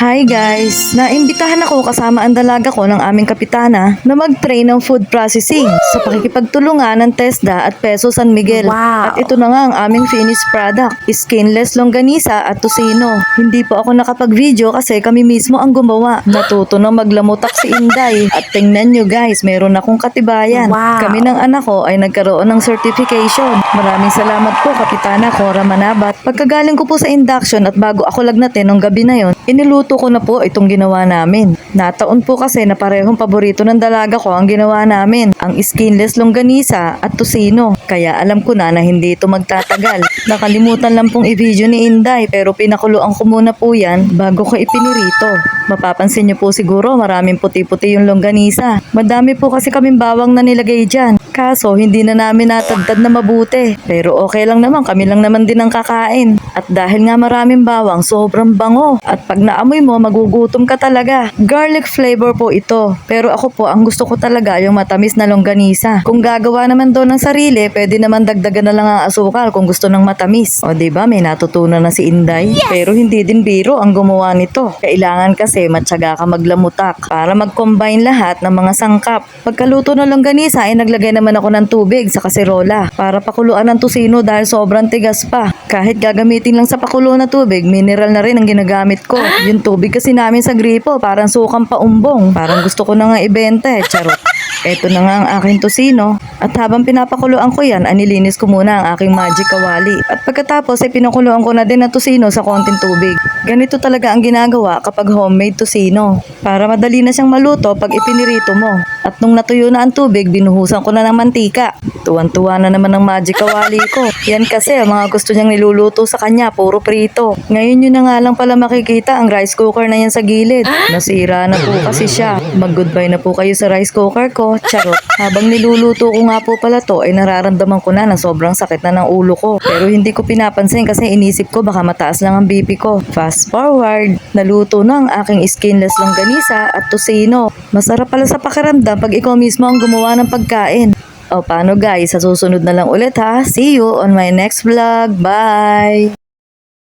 Hi guys! Naimbitahan ako kasama ang dalaga ko ng aming kapitana na mag-train ng food processing sa pakikipagtulungan ng TESDA at Peso San Miguel. Wow! At ito na nga ang aming finished product, skinless longganisa at tocino. Hindi po ako nakapag-video kasi kami mismo ang gumawa. Natuto na maglamutak si Inday. At tingnan nyo guys, meron akong katibayan. Wow! Kami ng anak ko ay nagkaroon ng certification. Maraming salamat po Kapitana Cora Manabat. Pagkagaling ko po sa induction at bago ako lagnatin ng gabi na yon, iniluto ko na po itong ginawa namin. Nataon po kasi na parehong paborito ng dalaga ko ang ginawa namin, ang skinless longganisa at tocino. Kaya alam ko na hindi ito magtatagal. Nakalimutan lang pong i-video ni Inday pero pinakuluan ko muna po yan bago ko ipinirito. Mapapansin nyo po siguro maraming puti-puti yung longganisa. Madami po kasi kaming bawang na nilagay dyan. Kaso hindi na namin natagtad na mabuti. Pero okay lang naman, kami lang naman din ang kakain. At dahil nga maraming bawang, sobrang bango. At pag naamoy mo, magugutom ka talaga. Garlic flavor po ito. Pero ako po, ang gusto ko talaga yung matamis na longganisa. Kung gagawa naman doon ng sarili, pwede naman dagdagan na lang ang asukal kung gusto ng matamis. O diba, may natutunan na si Inday. Yes! Pero hindi din biro ang gumawa nito. Kailangan kasi matyaga ka maglamutak para mag-combine lahat ng mga sangkap. Pagkaluto ng longganisa ay naglagay naman ako ng tubig sa kaserola para pakuluan ng tocino dahil sobrang tigas pa. Kahit gagamitin lang sa pakulo na tubig, mineral na rin ang ginagamit ko. Yung tubig kasi namin sa gripo, parang sukang paumbong. Parang gusto ko na nga ibenta eh, charot. Ito na nga ang aking tocino. At habang pinapakuluan ko yan, anilinis ko muna ang aking magic kawali. At pagkatapos ay pinakuluan ko na din ang tocino sa konting tubig. Ganito talaga ang ginagawa kapag homemade tocino. Para madali na siyang maluto pag ipinirito mo. At nung natuyo na ang tubig, binuhusan ko na ng mantika. Tuwan-tuwa na naman ang magic kawali ko. Yan kasi ang mga gusto niyang niluluto sa kanya, puro prito. Ngayon yun na nga lang pala makikita ang rice cooker na yan sa gilid. Nasira na po kasi siya. Mag-goodbye na po kayo sa rice cooker ko. Charot. Habang niluluto ko nga po pala to, ay nararamdaman ko na sobrang sakit na ng ulo ko. Pero hindi ko pinapansin kasi inisip ko baka mataas lang ang BP ko. Fast forward, naluto na ang aking skinless longganisa at tocino. Masarap pala sa pakiramdam pag ikaw mismo ang gumawa ng pagkain. O paano guys, sa susunod na lang ulit ha. See you on my next vlog. Bye!